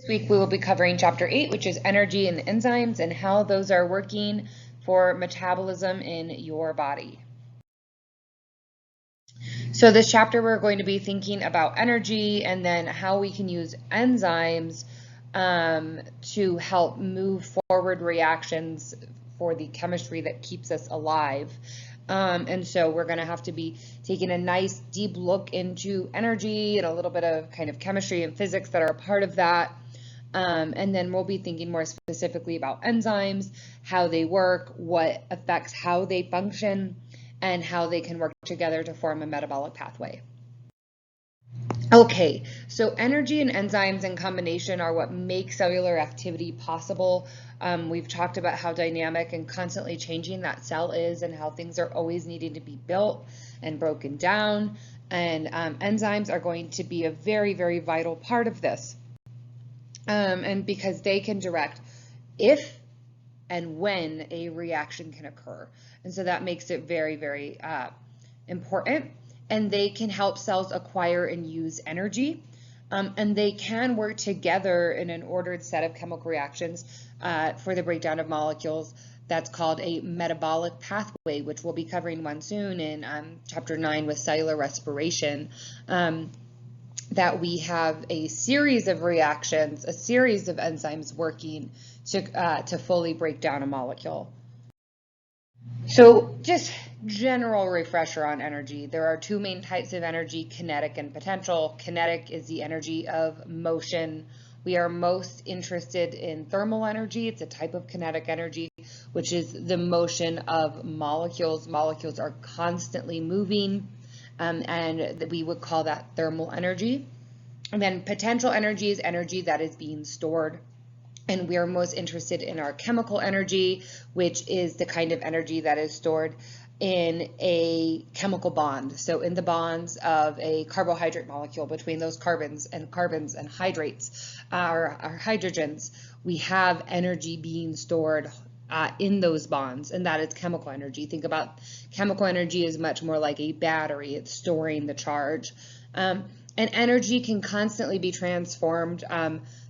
This week we will be covering Chapter 8, which is energy and enzymes and how those are working for metabolism in your body. So this chapter we're going to be thinking about energy and then how we can use enzymes to help move forward reactions for the chemistry that keeps us alive. And so we're going to have to be taking a nice deep look into energy and a little bit of kind of chemistry and physics that are a part of that. And then we'll be thinking more specifically about enzymes, how they work, what affects how they function, and how they can work together to form a metabolic pathway. Okay, so energy and enzymes in combination are what make cellular activity possible. We've talked about how dynamic and constantly changing that cell is and how things are always needing to be built and broken down. And enzymes are going to be a very, very vital part of this. And because they can direct if and when a reaction can occur. And so that makes it very, very important. And they can help cells acquire and use energy. And they can work together in an ordered set of chemical reactions for the breakdown of molecules. That's called a metabolic pathway, which we'll be covering one soon in Chapter 9 with cellular respiration. That we have a series of reactions, a series of enzymes working to fully break down a molecule. So just general refresher on energy. There are two main types of energy, kinetic and potential. Kinetic is the energy of motion. We are most interested in thermal energy. It's a type of kinetic energy, which is the motion of molecules. Molecules are constantly moving. And we would call that thermal energy. And then potential energy is energy that is being stored. And we are most interested in our chemical energy, which is the kind of energy that is stored in a chemical bond. So in the bonds of a carbohydrate molecule between those carbons and hydrates, or hydrogens, we have energy being stored in those bonds, and that is chemical energy. Think about chemical energy as much more like a battery. It's storing the charge. And energy can constantly be transformed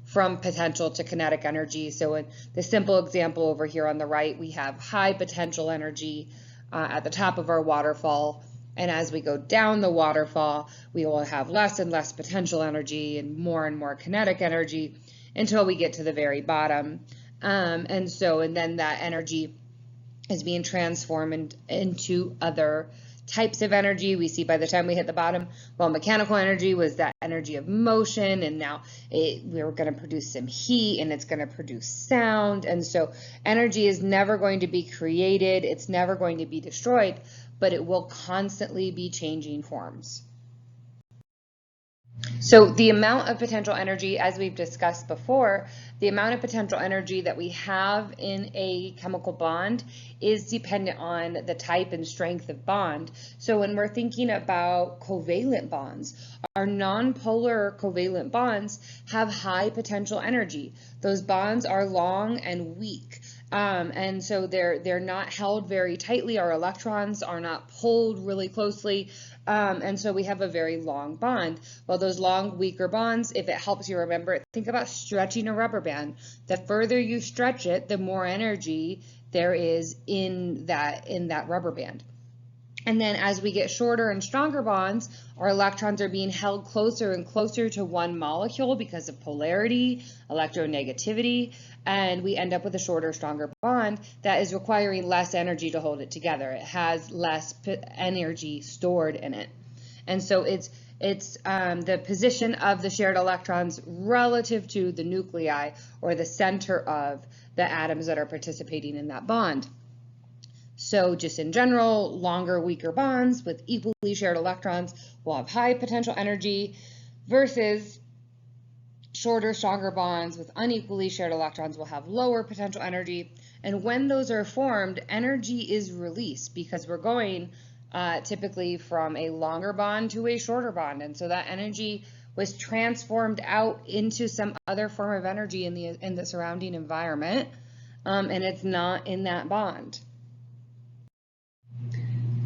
from potential to kinetic energy. So in the simple example over here on the right, we have high potential energy at the top of our waterfall. And as we go down the waterfall, we will have less and less potential energy and more kinetic energy until we get to the very bottom. And then that energy is being transformed into other types of energy. We see by the time we hit the bottom, well, mechanical energy was that energy of motion, and now we're going to produce some heat and it's going to produce sound. And so energy is never going to be created, it's never going to be destroyed, but it will constantly be changing forms. So the amount of potential energy, as we've discussed before, the amount of potential energy that we have in a chemical bond is dependent on the type and strength of bond. So when we're thinking about covalent bonds, our nonpolar covalent bonds have high potential energy. Those bonds are long and weak. And so they're not held very tightly. Our electrons are not pulled really closely. And so we have a very long bond. Well, those long, weaker bonds, if it helps you remember it, think about stretching a rubber band. The further you stretch it, the more energy there is in that rubber band. And then as we get shorter and stronger bonds, our electrons are being held closer and closer to one molecule because of polarity, electronegativity, and we end up with a shorter, stronger bond that is requiring less energy to hold it together. It has less energy stored in it. And so it's the position of the shared electrons relative to the nuclei, or the center of the atoms that are participating in that bond. So just in general, longer, weaker bonds with equally shared electrons will have high potential energy versus shorter, stronger bonds with unequally shared electrons will have lower potential energy. And when those are formed, energy is released because we're going typically from a longer bond to a shorter bond. And so that energy was transformed out into some other form of energy in the surrounding environment, and it's not in that bond.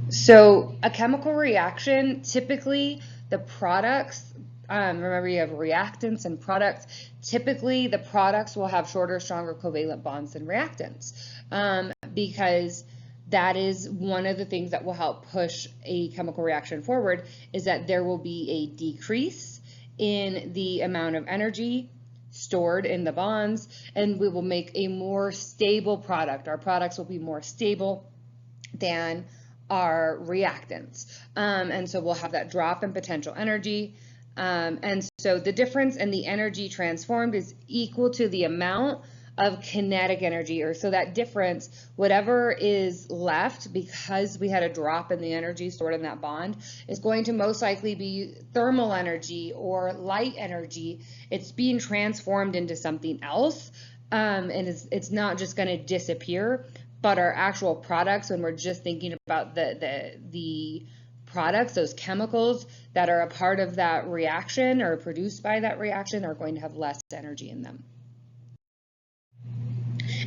So a chemical reaction, typically the products remember, you have reactants and products. Typically, the products will have shorter, stronger covalent bonds than reactants, because that is one of the things that will help push a chemical reaction forward, is that there will be a decrease in the amount of energy stored in the bonds, and we will make a more stable product. Our products will be more stable than our reactants. And so we'll have that drop in potential energy. And so the difference in the energy transformed is equal to the amount of kinetic energy, or so that difference, whatever is left because we had a drop in the energy stored in that bond, is going to most likely be thermal energy or light energy. It's being transformed into something else, and it's not just going to disappear, but our actual products, when we're just thinking about the products, those chemicals that are a part of that reaction or produced by that reaction, are going to have less energy in them.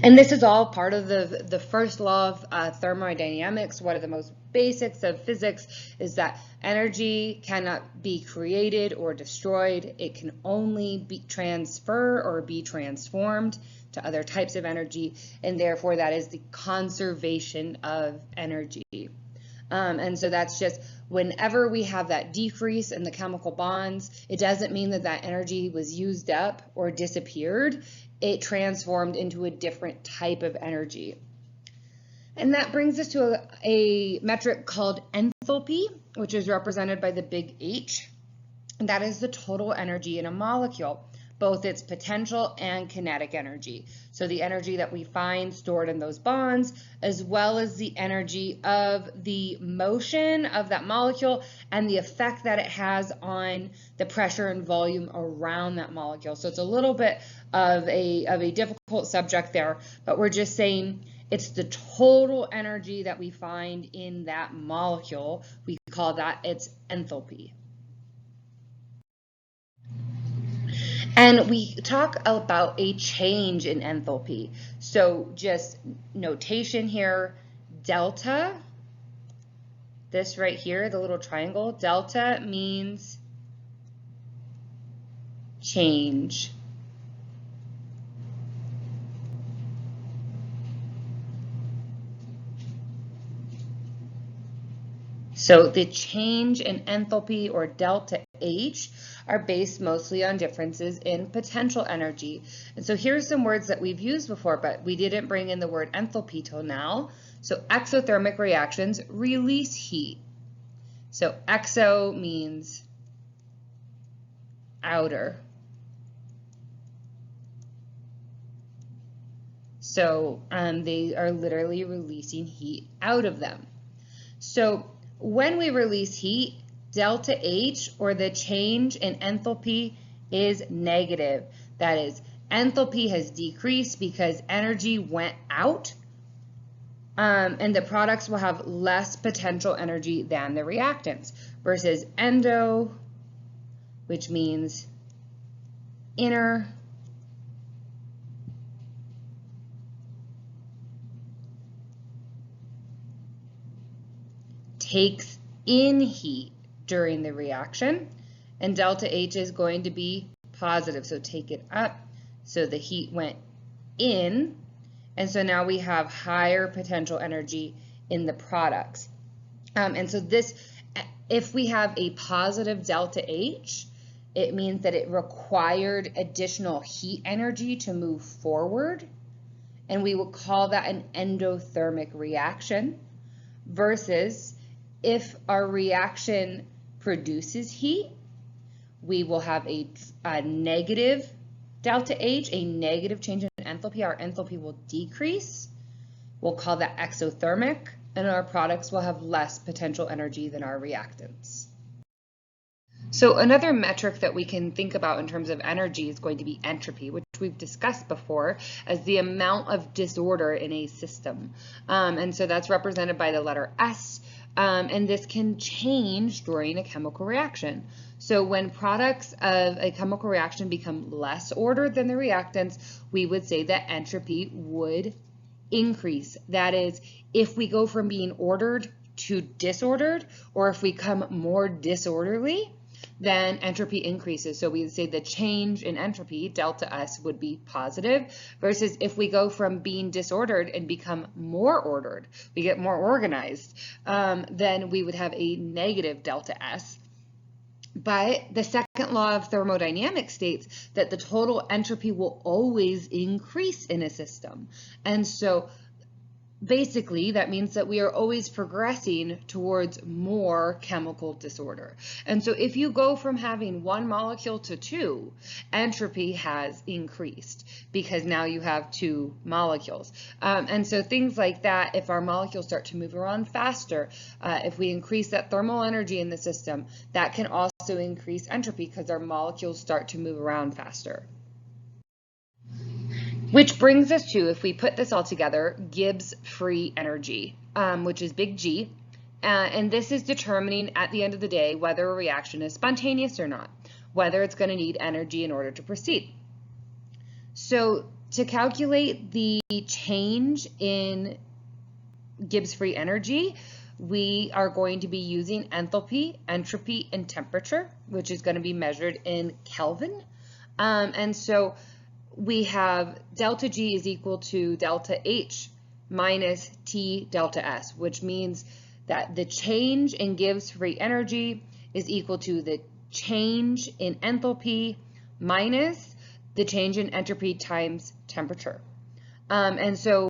And this is all part of the first law of thermodynamics. One of the most basics of physics is that energy cannot be created or destroyed. It can only be transfer or be transformed to other types of energy, and therefore that is the conservation of energy. And so that's just whenever we have that decrease in the chemical bonds, it doesn't mean that that energy was used up or disappeared. It transformed into a different type of energy. And that brings us to a metric called enthalpy, which is represented by the big H. And that is the total energy in a molecule, both its potential and kinetic energy. So the energy that we find stored in those bonds, as well as the energy of the motion of that molecule and the effect that it has on the pressure and volume around that molecule. So it's a little bit of a difficult subject there, but we're just saying it's the total energy that we find in that molecule. We call that its enthalpy. And we talk about a change in enthalpy. So just notation here, delta, this right here, the little triangle, delta means change. So the change in enthalpy, or delta H, are based mostly on differences in potential energy. And so here's some words that we've used before, but we didn't bring in the word enthalpy till now. So exothermic reactions release heat. So exo means outer. So they are literally releasing heat out of them. So when we release heat, delta H, or the change in enthalpy, is negative. That is, enthalpy has decreased because energy went out, and the products will have less potential energy than the reactants, versus endo, which means inner, takes in heat during the reaction, and delta H is going to be positive, so take it up. So the heat went in, and so now we have higher potential energy in the products. And so this, if we have a positive delta H, it means that it required additional heat energy to move forward, and we will call that an endothermic reaction, versus if our reaction produces heat, we will have a negative delta H, a negative change in enthalpy. Our enthalpy will decrease. We'll call that exothermic, and our products will have less potential energy than our reactants. So another metric that we can think about in terms of energy is going to be entropy, which we've discussed before as the amount of disorder in a system. And so that's represented by the letter S. And this can change during a chemical reaction. So when products of a chemical reaction become less ordered than the reactants, we would say that entropy would increase. That is, if we go from being ordered to disordered, or if we become more disorderly, then entropy increases. So we would say the change in entropy, delta S, would be positive, versus if we go from being disordered and become more ordered, we get more organized, then we would have a negative delta S. But the second law of thermodynamics states that the total entropy will always increase in a system. And so basically, that means that we are always progressing towards more chemical disorder. And so if you go from having one molecule to two, entropy has increased because now you have two molecules. And so things like that, if our molecules start to move around faster, if we increase that thermal energy in the system, that can also increase entropy because our molecules start to move around faster. Which brings us to, if we put this all together, Gibbs free energy, which is big G. And this is determining at the end of the day whether a reaction is spontaneous or not, whether it's going to need energy in order to proceed. So to calculate the change in Gibbs free energy, we are going to be using enthalpy, entropy, and temperature, which is going to be measured in Kelvin. And so we have delta G is equal to delta H minus T delta S, which means that the change in Gibbs free energy is equal to the change in enthalpy minus the change in entropy times temperature. And so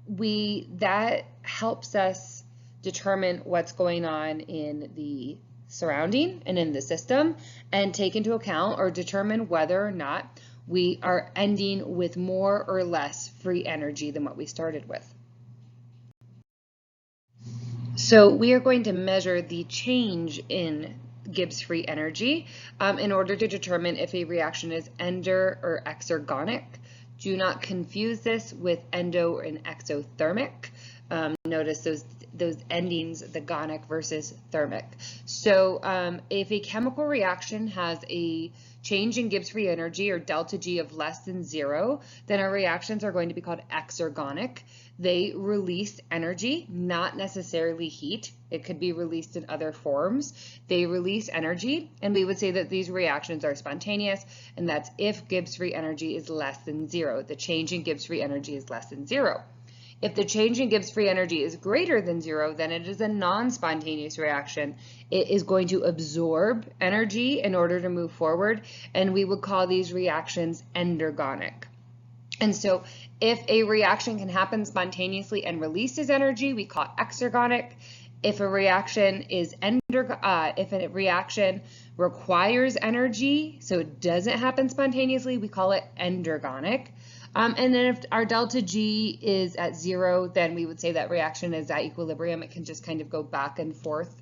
that helps us determine what's going on in the surrounding and in the system and take into account or determine whether or not we are ending with more or less free energy than what we started with. So we are going to measure the change in Gibbs free energy in order to determine if a reaction is ender or exergonic. Do not confuse this with endo and exothermic. Notice those endings, the gonic versus thermic. So if a chemical reaction has a change in Gibbs free energy or delta G of less than 0, then our reactions are going to be called exergonic. They release energy, not necessarily heat. It could be released in other forms. They release energy, and we would say that these reactions are spontaneous, and that's if Gibbs free energy is less than 0. The change in Gibbs free energy is less than 0. If the change in Gibbs free energy is greater than 0, then it is a non-spontaneous reaction. It is going to absorb energy in order to move forward, and we would call these reactions endergonic. And so if a reaction can happen spontaneously and releases energy, we call it exergonic. If a reaction is if a reaction requires energy, so it doesn't happen spontaneously, we call it endergonic. And then if our delta G is at 0, then we would say that reaction is at equilibrium. It can just kind of go back and forth.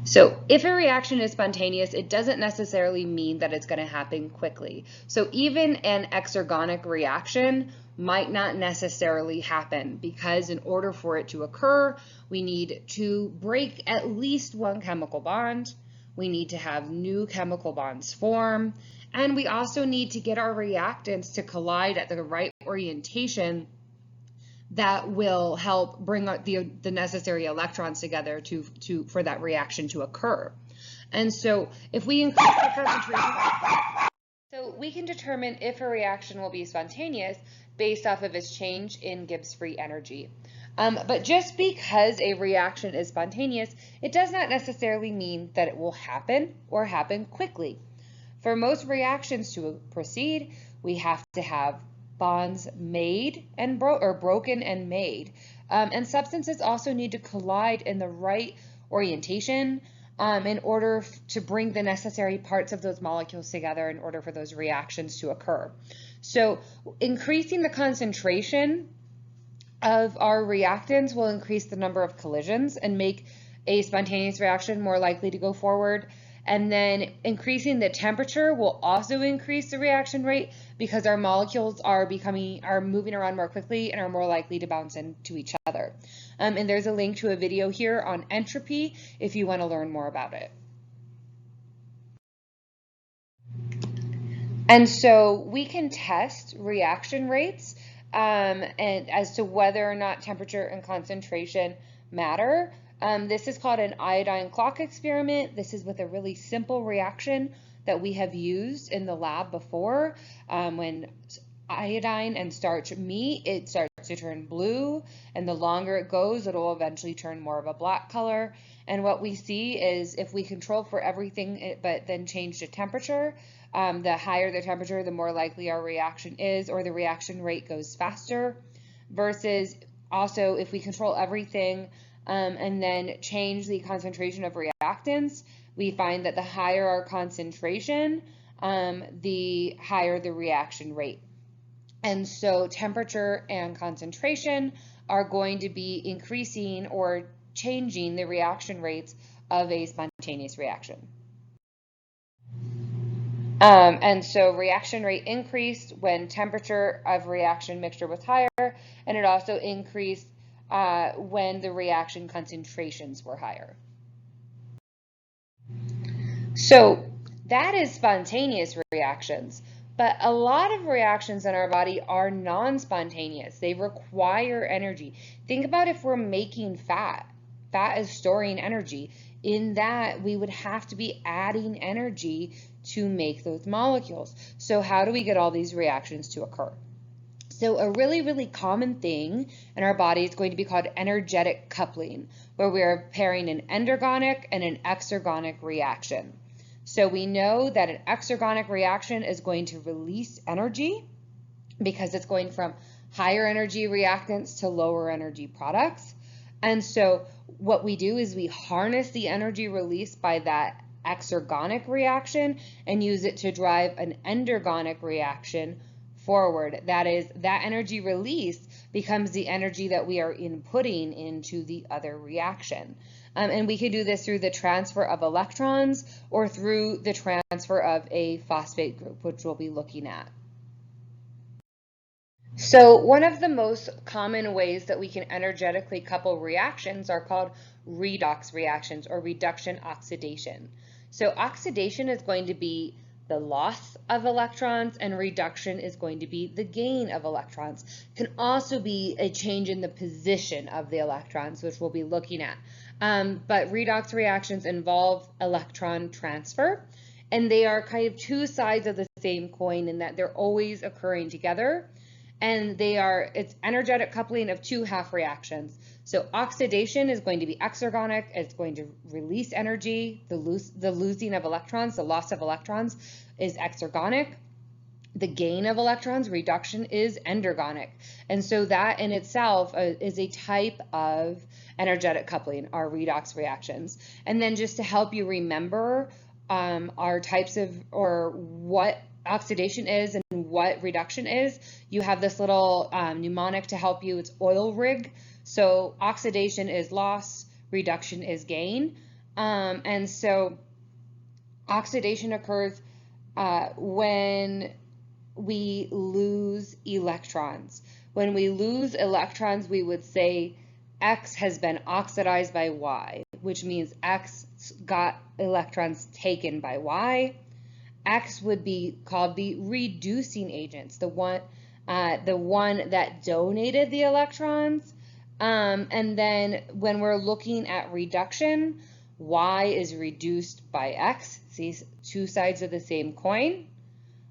So if a reaction is spontaneous, it doesn't necessarily mean that it's going to happen quickly. So even an exergonic reaction might not necessarily happen because in order for it to occur, we need to break at least one chemical bond. We need to have new chemical bonds form. And we also need to get our reactants to collide at the right orientation that will help bring the necessary electrons together for that reaction to occur. And so if we increase the concentration, so we can determine if a reaction will be spontaneous based off of its change in Gibbs free energy. But just because a reaction is spontaneous, it does not necessarily mean that it will happen or happen quickly. For most reactions to proceed, we have to have bonds made and broken and made. And substances also need to collide in the right orientation in order to bring the necessary parts of those molecules together in order for those reactions to occur. So increasing the concentration of our reactants will increase the number of collisions and make a spontaneous reaction more likely to go forward. And then increasing the temperature will also increase the reaction rate because our molecules are moving around more quickly and are more likely to bounce into each other. And there's a link to a video here on entropy if you want to learn more about it. And so we can test reaction rates and as to whether or not temperature and concentration matter This is called an iodine clock experiment. This is with a really simple reaction that we have used in the lab before. When iodine and starch meet, it starts to turn blue, and the longer it goes, it'll eventually turn more of a black color. And what we see is if we control for everything but then change the temperature, the higher the temperature, the more likely our reaction is, or the reaction rate goes faster, versus also if we control everything and then change the concentration of reactants, we find that the higher our concentration, the higher the reaction rate. And so temperature and concentration are going to be increasing or changing the reaction rates of a spontaneous reaction. And so reaction rate increased when temperature of reaction mixture was higher, and it also increased when the reaction concentrations were higher. So that is spontaneous reactions, but a lot of reactions in our body are non-spontaneous. They require energy. Think about if we're making fat. Fat is storing energy. In that, we would have to be adding energy to make those molecules. So how do we get all these reactions to occur? So a really, really common thing in our body is going to be called energetic coupling, where we are pairing an endergonic and an exergonic reaction. So we know that an exergonic reaction is going to release energy because it's going from higher energy reactants to lower energy products. And so what we do is we harness the energy released by that exergonic reaction and use it to drive an endergonic reaction forward. That is, that energy release becomes the energy that we are inputting into the other reaction. And we can do this through the transfer of electrons or through the transfer of a phosphate group, which we'll be looking at. So one of the most common ways that we can energetically couple reactions are called redox reactions or reduction oxidation. So oxidation is going to be the loss of electrons, and reduction is going to be the gain of electrons. It can also be a change in the position of the electrons, which we'll be looking at. But redox reactions involve electron transfer, and they are kind of two sides of the same coin in that they're always occurring together. And it's energetic coupling of two half reactions. So oxidation is going to be exergonic. It's going to release energy. The losing of electrons, the loss of electrons, is exergonic. The gain of electrons, reduction, is endergonic. And so that in itself is a type of energetic coupling, our redox reactions. And then just to help you remember our types of, or what oxidation is and what reduction is, you have this little mnemonic to help you. It's oil rig. So oxidation is loss, reduction is gain. And so oxidation occurs when we lose electrons. When we lose electrons, we would say X has been oxidized by Y, which means X got electrons taken by Y. X would be called the reducing agents, the one that donated the electrons. And then when we're looking at reduction, Y is reduced by X. See, two sides of the same coin.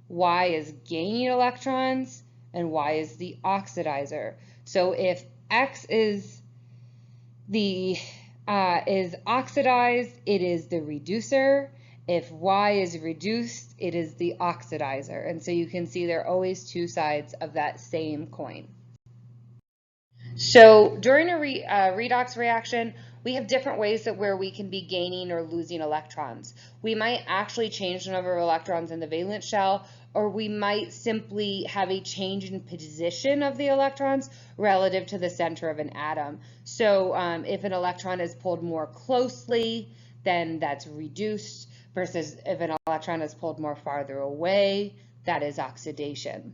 Y is gaining electrons, and Y is the oxidizer. So if X is oxidized, it is the reducer. If Y is reduced, it is the oxidizer. And so you can see there are always two sides of that same coin. So during a redox reaction, we have different ways where we can be gaining or losing electrons. We might actually change the number of electrons in the valence shell, or we might simply have a change in position of the electrons relative to the center of an atom. So if an electron is pulled more closely, then that's reduced, versus if an electron is pulled more farther away, that is oxidation.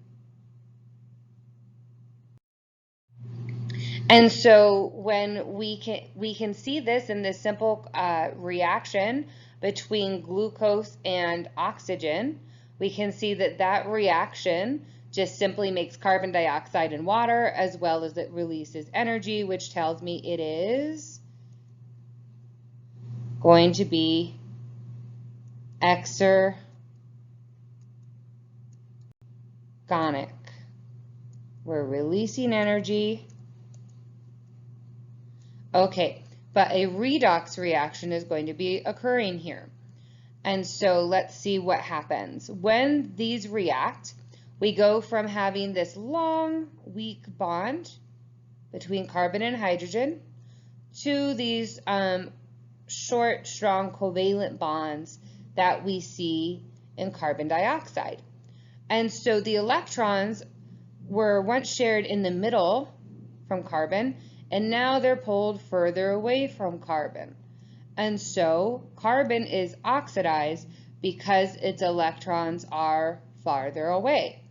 And so when we can see this in this simple reaction between glucose and oxygen, we can see that reaction just simply makes carbon dioxide and water, as well as it releases energy, which tells me it is going to be exergonic. We're releasing energy. Okay, but a redox reaction is going to be occurring here. And so let's see what happens. When these react, we go from having this long, weak bond between carbon and hydrogen to these short, strong covalent bonds that we see in carbon dioxide. And so the electrons were once shared in the middle from carbon, and now they're pulled further away from carbon. And so carbon is oxidized because its electrons are farther away.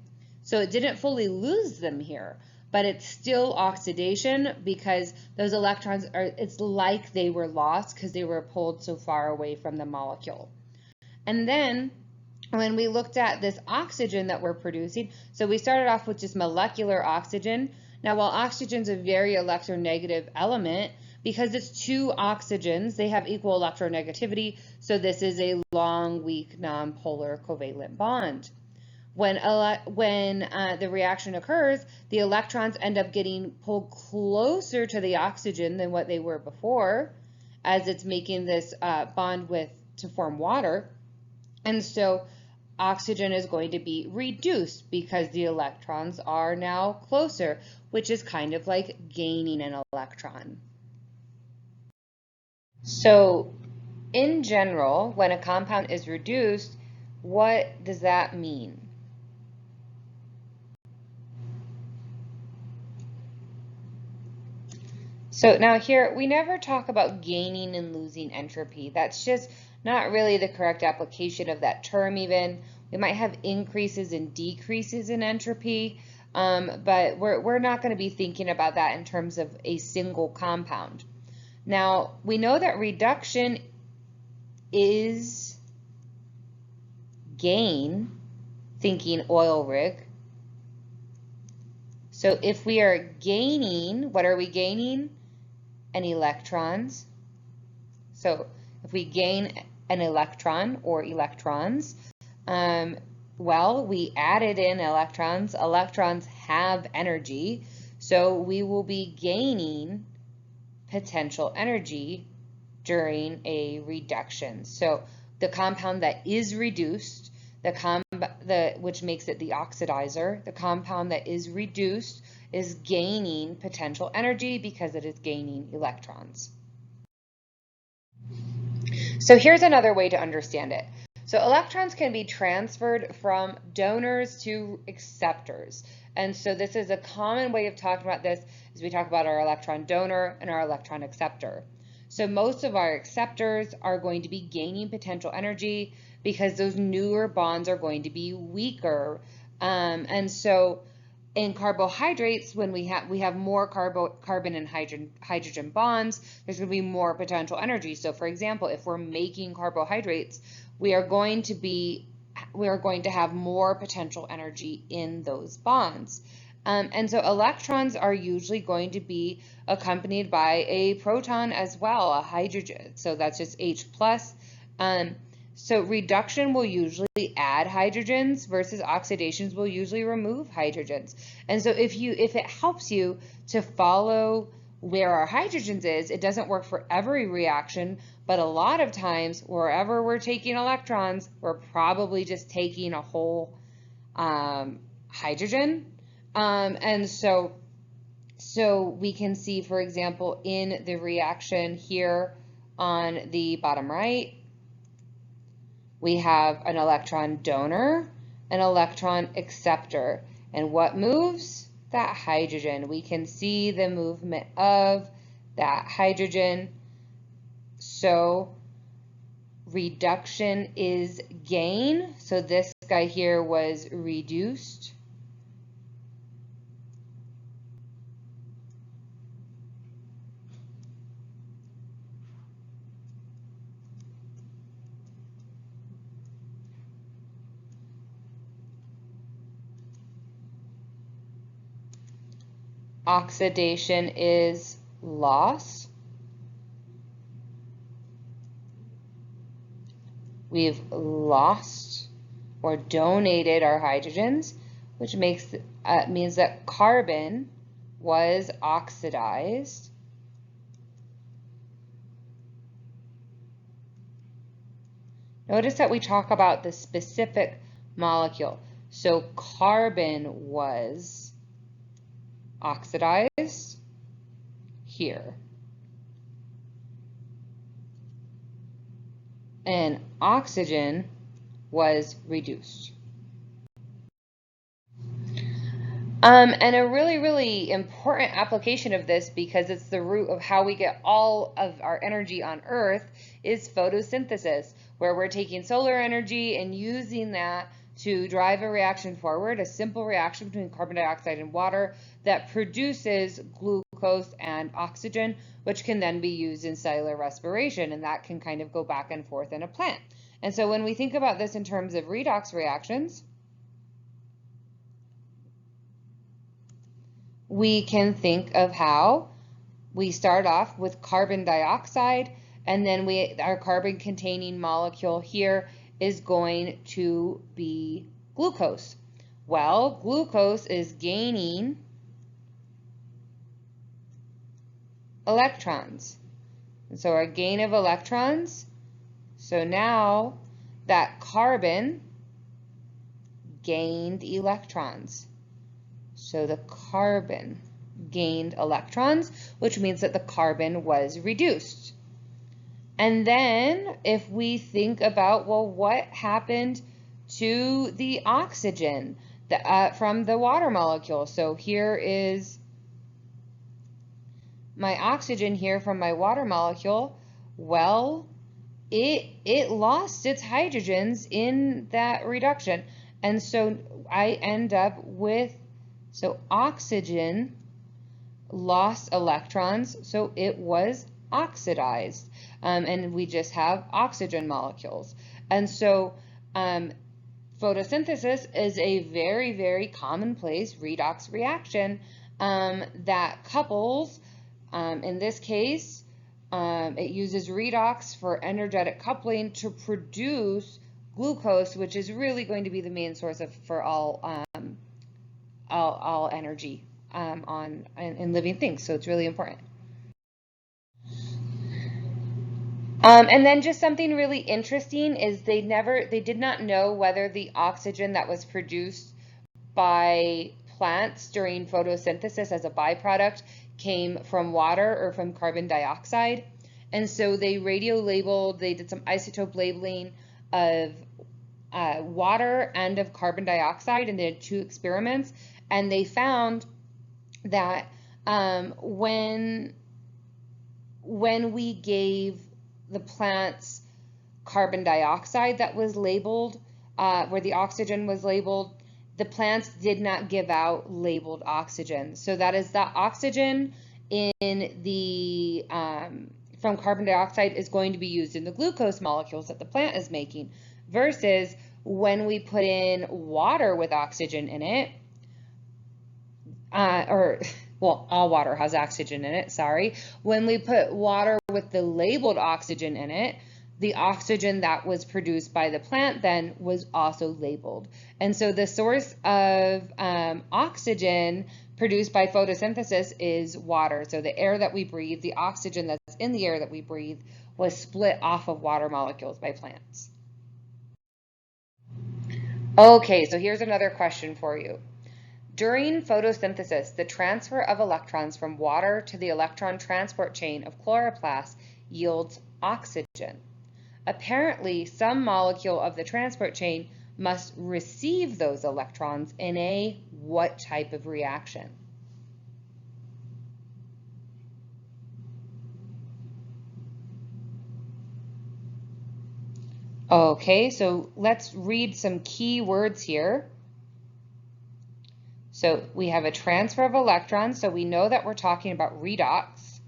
So it didn't fully lose them here, but it's still oxidation because those electrons it's like they were lost because they were pulled so far away from the molecule. And then when we looked at this oxygen that we're producing, so we started off with just molecular oxygen. Now, while oxygen is a very electronegative element, because it's two oxygens, they have equal electronegativity, so this is a long, weak, nonpolar covalent bond. When the reaction occurs, the electrons end up getting pulled closer to the oxygen than what they were before, as it's making this bond to form water. And so oxygen is going to be reduced because the electrons are now closer, which is kind of like gaining an electron. So in general, when a compound is reduced, what does that mean? So now here, we never talk about gaining and losing entropy. That's just not really the correct application of that term even. We might have increases and decreases in entropy, but we're not going to be thinking about that in terms of a single compound. Now, we know that reduction is gain, thinking oil rig. So if we are gaining, what are we gaining? An electrons. So if we gain an electron or electrons, well, we added in electrons. Electrons have energy, so we will be gaining potential energy during a reduction. So the compound that is reduced, which makes it the oxidizer, the compound that is reduced is gaining potential energy because it is gaining electrons. So here's another way to understand it. So electrons can be transferred from donors to acceptors. And so this is a common way of talking about this as we talk about our electron donor and our electron acceptor. So most of our acceptors are going to be gaining potential energy because those newer bonds are going to be weaker. And so in carbohydrates, when we have more carbon and hydrogen bonds, there's going to be more potential energy. So for example, if we're making carbohydrates, we are going to have more potential energy in those bonds. And so electrons are usually going to be accompanied by a proton as well, a hydrogen. So that's just H+. So reduction will usually add hydrogens versus oxidations will usually remove hydrogens. And so if it helps you to follow where our hydrogens is, it doesn't work for every reaction, but a lot of times wherever we're taking electrons, we're probably just taking a whole hydrogen. And so we can see, for example, in the reaction here on the bottom right, we have an electron donor, an electron acceptor. And what moves? That hydrogen. We can see the movement of that hydrogen. So reduction is gain. So this guy here was reduced. Oxidation is loss. we've lost or donated our hydrogens, which means that carbon was oxidized. Notice that we talk about the specific molecule. So carbon was oxidized here. And oxygen was reduced. And a really, really important application of this, because it's the root of how we get all of our energy on Earth, is photosynthesis, where we're taking solar energy and using that to drive a reaction forward, a simple reaction between carbon dioxide and water that produces glucose and oxygen, which can then be used in cellular respiration, and that can kind of go back and forth in a plant. And so when we think about this in terms of redox reactions, we can think of how we start off with carbon dioxide, and then our carbon-containing molecule here is going to be glucose. Well, glucose is gaining electrons. And so our gain of electrons, so now that carbon gained electrons. So the carbon gained electrons, which means that the carbon was reduced. And then if we think about, well, what happened to the oxygen from the water molecule? So here is my oxygen here from my water molecule. Well, it lost its hydrogens in that reduction. And so I end up with, so oxygen lost electrons, so it was oxidized. And we just have oxygen molecules. And so photosynthesis is a very, very commonplace redox reaction that couples, in this case, it uses redox for energetic coupling to produce glucose, which is really going to be the main source for all energy in living things. So it's really important. And then just something really interesting is they did not know whether the oxygen that was produced by plants during photosynthesis as a byproduct came from water or from carbon dioxide. And so they did some isotope labeling of water and of carbon dioxide, and they did 2 experiments, and they found that when we gave the plants carbon dioxide that was labeled, where the oxygen was labeled, the plants did not give out labeled oxygen. So that is the oxygen in the from carbon dioxide is going to be used in the glucose molecules that the plant is making, versus when we put in water with oxygen in it, well, all water has oxygen in it, sorry. When we put water with the labeled oxygen in it, the oxygen that was produced by the plant then was also labeled. And so the source of oxygen produced by photosynthesis is water. So the air that we breathe, the oxygen that's in the air that we breathe, was split off of water molecules by plants. Okay, so here's another question for you. During photosynthesis, the transfer of electrons from water to the electron transport chain of chloroplasts yields oxygen. Apparently, some molecule of the transport chain must receive those electrons in a what type of reaction? Okay, so let's read some key words here. So we have a transfer of electrons, so we know that we're talking about redox.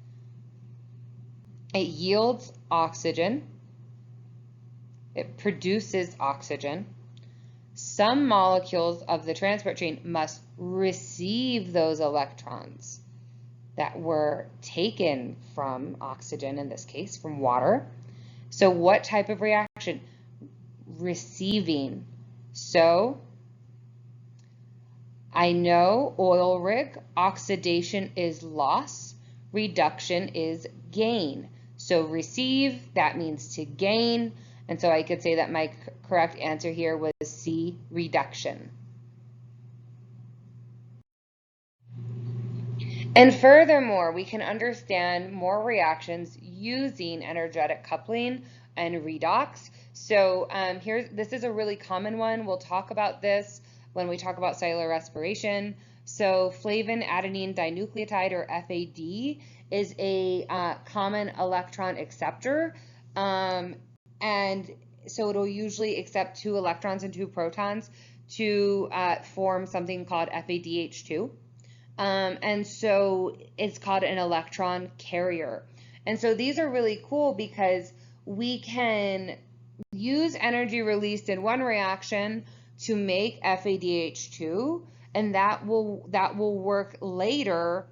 It yields oxygen. It produces oxygen. Some molecules of the transport chain must receive those electrons that were taken from oxygen, in this case, from water. So what type of reaction? receiving. So I know oil rig, oxidation is loss, reduction is gain. So receive, that means to gain. And so I could say that my correct answer here was C, reduction. And furthermore, we can understand more reactions using energetic coupling and redox. So this is a really common one. We'll talk about this when we talk about cellular respiration. So flavin adenine dinucleotide, or FAD, is a common electron acceptor. And so it'll usually accept 2 electrons and 2 protons to form something called FADH2. And so it's called an electron carrier. And so these are really cool because we can use energy released in one reaction to make FADH2, and that will work later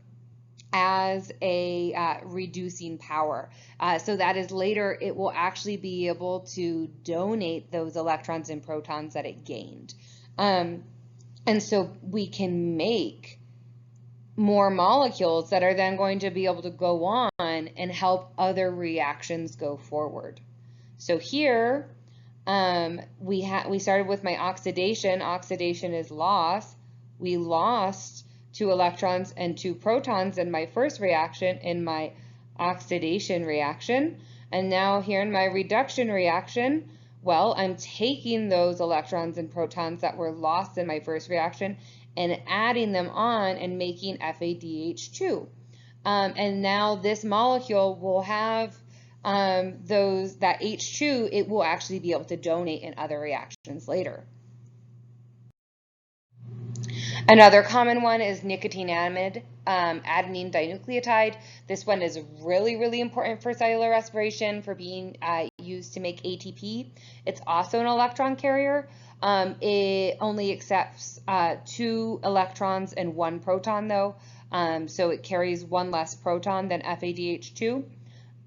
as a reducing power. So that is later it will actually be able to donate those electrons and protons that it gained. And so we can make more molecules that are then going to be able to go on and help other reactions go forward. So here we started with my oxidation. Oxidation is loss. We lost 2 electrons and 2 protons in my first reaction, in my oxidation reaction. And now here in my reduction reaction, well, I'm taking those electrons and protons that were lost in my first reaction and adding them on and making FADH2. And now this molecule will have that H2, it will actually be able to donate in other reactions later. Another common one is nicotinamide adenine dinucleotide. This one is really, really important for cellular respiration, for being used to make ATP. It's also an electron carrier. It only accepts 2 electrons and 1 proton though, so it carries 1 less proton than FADH2.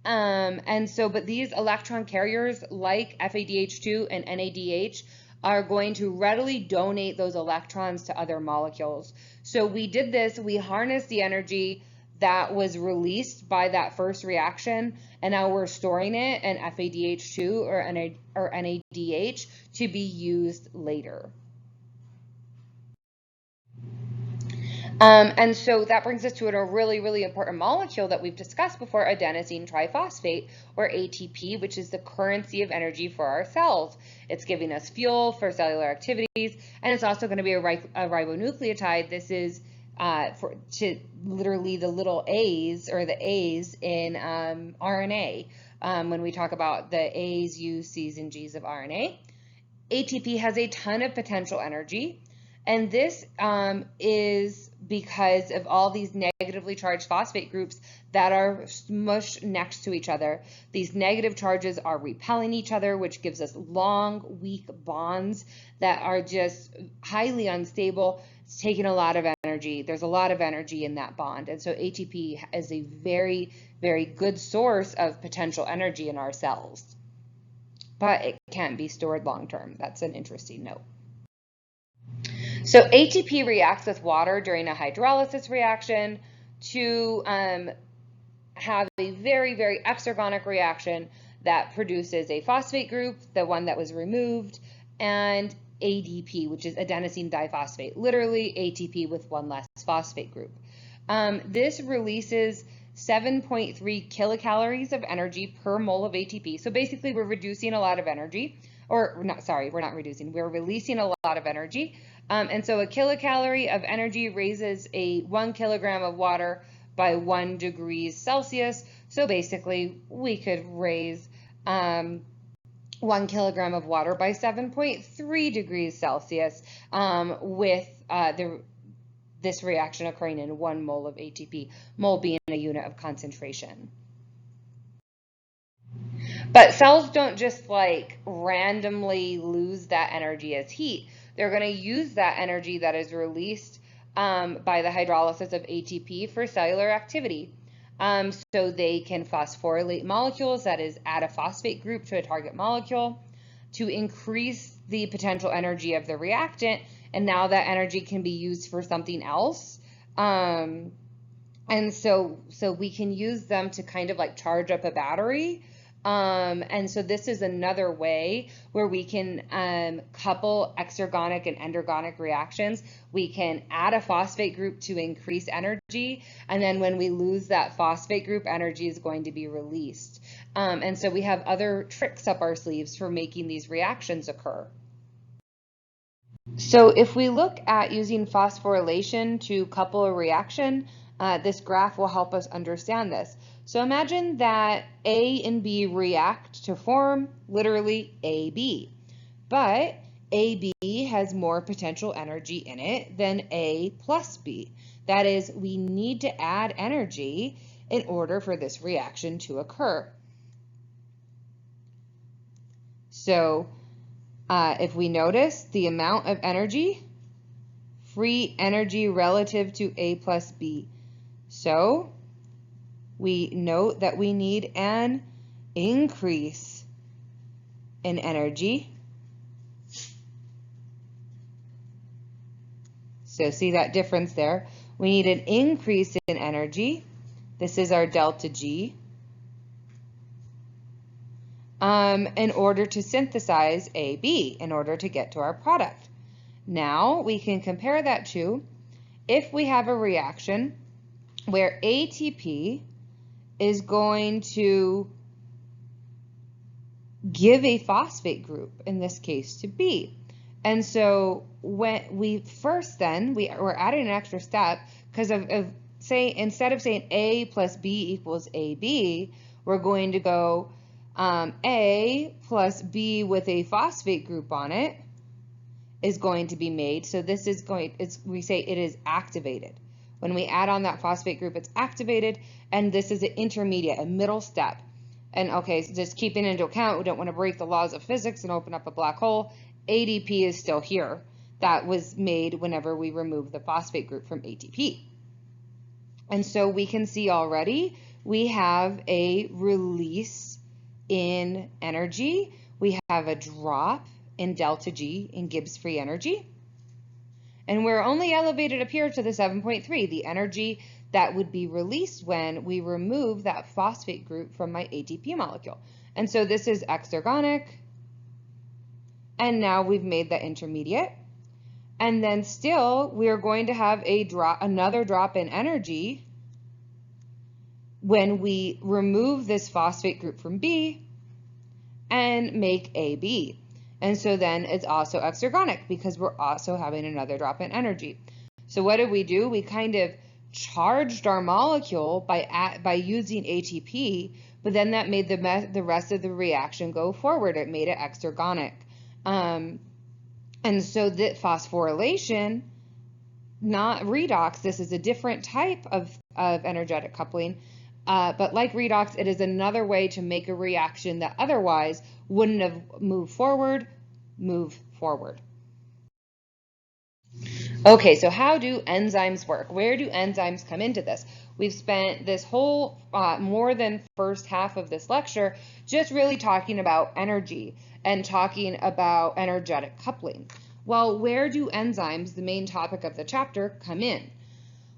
But these electron carriers, like FADH2 and NADH, are going to readily donate those electrons to other molecules. So we did this, we harnessed the energy that was released by that first reaction, and now we're storing it in FADH2 or NADH to be used later. And so that brings us to a really, really important molecule that we've discussed before, adenosine triphosphate, or ATP, which is the currency of energy for our cells. It's giving us fuel for cellular activities, and it's also going to be a ribonucleotide. This is literally the little A's, or the A's in RNA. When we talk about the A's, U's, C's, and G's of RNA. ATP has a ton of potential energy, and this is because of all these negatively charged phosphate groups that are smushed next to each other. These negative charges are repelling each other, which gives us long, weak bonds that are just highly unstable. It's taking a lot of energy. There's a lot of energy in that bond. And so ATP is a very, very good source of potential energy in our cells. But it can't be stored long term. That's an interesting note. So ATP reacts with water during a hydrolysis reaction to have a very, very exergonic reaction that produces a phosphate group, the one that was removed, and ADP, which is adenosine diphosphate, literally ATP with 1 less phosphate group. This releases 7.3 kilocalories of energy per mole of ATP. So basically we're reducing a lot of energy, or not, sorry, we're not reducing, we're releasing a lot of energy. And so a kilocalorie of energy raises 1 kilogram of water by 1 degrees Celsius. So basically we could raise 1 kilogram of water by 7.3 degrees Celsius with this reaction occurring in 1 mole of ATP, mole being a unit of concentration. But cells don't just like randomly lose that energy as heat. They're going to use that energy that is released by the hydrolysis of ATP for cellular activity. So they can phosphorylate molecules, that is, add a phosphate group to a target molecule. to increase the potential energy of the reactant, and now that energy can be used for something else. And so we can use them to kind of like charge up a battery. And so this is another way where we can couple exergonic and endergonic reactions. We can add a phosphate group to increase energy, and then when we lose that phosphate group, energy is going to be released. And so we have other tricks up our sleeves for making these reactions occur. So if we look at using phosphorylation to couple a reaction, this graph will help us understand this. So imagine that A and B react to form literally AB, but AB has more potential energy in it than A plus B. That is, we need to add energy in order for this reaction to occur. So if we notice the amount of energy, free energy relative to A plus B. So we note that we need an increase in energy. So see that difference there? We need an increase in energy. This is our delta G. In order to synthesize AB, in order to get to our product. Now we can compare that to if we have a reaction where ATP is going to give a phosphate group, in this case to B. And so when we first then, we're adding an extra step because say instead of saying A plus B equals AB, we're going to go A plus B with a phosphate group on it is going to be made. So this is we say it is activated. When we add on that phosphate group, it's activated, and this is an intermediate, a middle step. And okay, so just keeping into account, we don't want to break the laws of physics and open up a black hole. ADP is still here. That was made whenever we remove the phosphate group from ATP. And so we can see already we have a release in energy. We have a drop in delta G in Gibbs free energy. And we're only elevated up here to the 7.3, the energy that would be released when we remove that phosphate group from my ATP molecule. And so this is exergonic, and now we've made that intermediate. And then still, we're going to have another drop in energy when we remove this phosphate group from B and make AB. And so then it's also exergonic because we're also having another drop in energy. So what did we do? We kind of charged our molecule by using ATP, but then that made the rest of the reaction go forward. It made it exergonic. And so the phosphorylation, not redox, this is a different type of energetic coupling. But like redox, it is another way to make a reaction that otherwise wouldn't have moved forward, move forward. Okay, so how do enzymes work? Where do enzymes come into this? We've spent this whole more than first half of this lecture just really talking about energy and talking about energetic coupling. Well, where do enzymes, the main topic of the chapter, come in?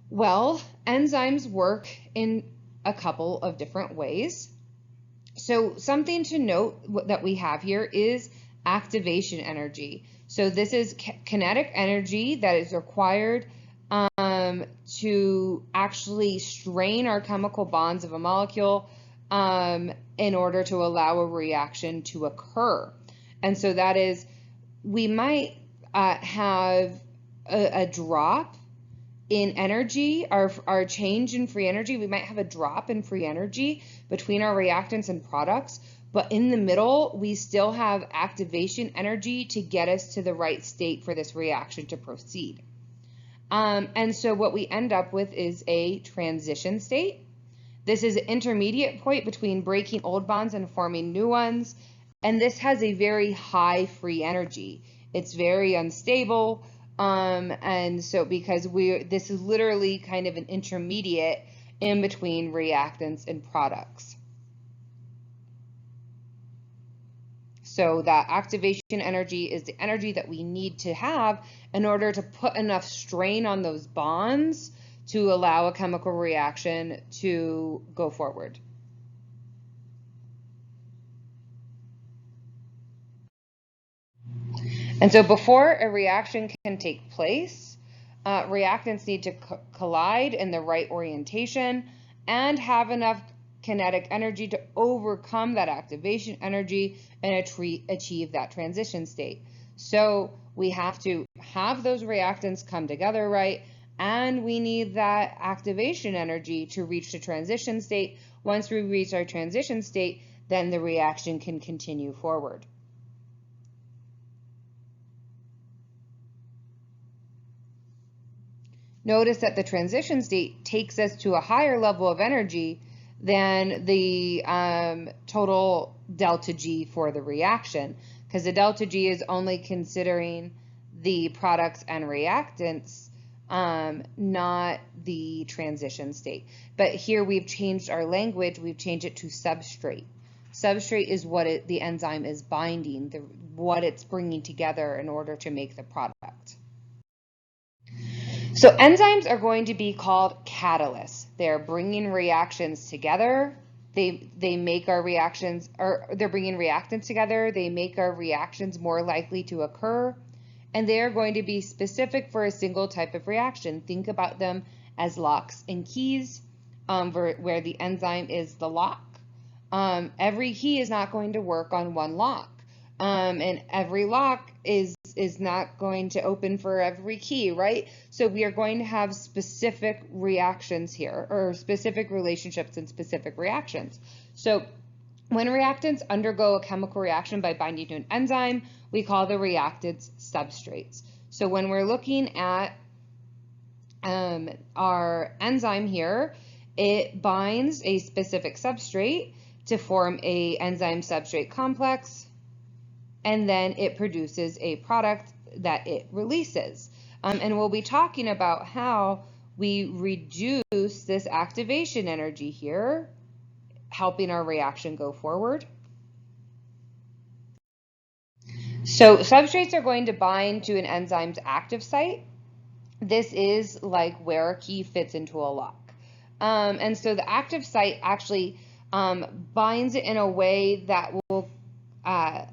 Well, enzymes work in a couple of different ways. So something to note that we have here is activation energy. So this is kinetic energy that is required to actually strain our chemical bonds of a molecule in order to allow a reaction to occur. And so that is, we might have a drop in energy, our change in free energy. We might have a drop in free energy between our reactants and products, but in the middle, we still have activation energy to get us to the right state for this reaction to proceed. And so what we end up with is a transition state. This is an intermediate point between breaking old bonds and forming new ones. And this has a very high free energy. It's very unstable. And so because this is literally kind of an intermediate in between reactants and products. So that activation energy is the energy that we need to have in order to put enough strain on those bonds to allow a chemical reaction to go forward. And so before a reaction can take place, reactants need to collide in the right orientation and have enough kinetic energy to overcome that activation energy and achieve that transition state. So we have to have those reactants come together right, and we need that activation energy to reach the transition state. Once we reach our transition state, then the reaction can continue forward. Notice that the transition state takes us to a higher level of energy than the total delta G for the reaction, because the delta G is only considering the products and reactants, not the transition state. But here we've changed our language, we've changed it to substrate. Substrate is what the enzyme is binding, what it's bringing together in order to make the product. So enzymes are going to be called catalysts. They're bringing reactions together. They make our reactions, or they're bringing reactants together. They make our reactions more likely to occur. And they are going to be specific for a single type of reaction. Think about them as locks and keys, where the enzyme is the lock. Every key is not going to work on one lock. And every lock is not going to open for every key, right? So we are going to have specific reactions here, or specific relationships and specific reactions. So when reactants undergo a chemical reaction by binding to an enzyme, we call the reactants substrates. So when we're looking at our enzyme here, it binds a specific substrate to form a enzyme substrate complex, and then it produces a product that it releases. And we'll be talking about how we reduce this activation energy here, helping our reaction go forward. So substrates are going to bind to an enzyme's active site. This is like where a key fits into a lock. And so the active site actually binds it in a way that will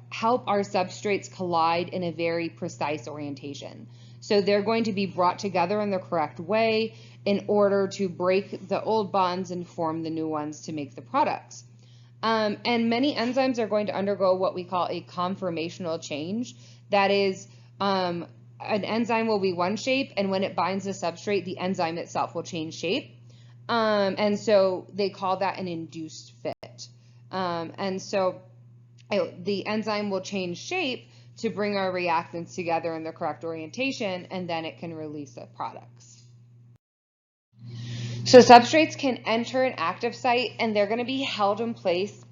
help our substrates collide in a very precise orientation. So they're going to be brought together in the correct way in order to break the old bonds and form the new ones to make the products. And many enzymes are going to undergo what we call a conformational change. That is, an enzyme will be one shape, and when it binds the substrate, the enzyme itself will change shape. And so they call that an induced fit. And so the enzyme will change shape to bring our reactants together in the correct orientation, and then it can release the products. So substrates can enter an active site, and they're going to be held in place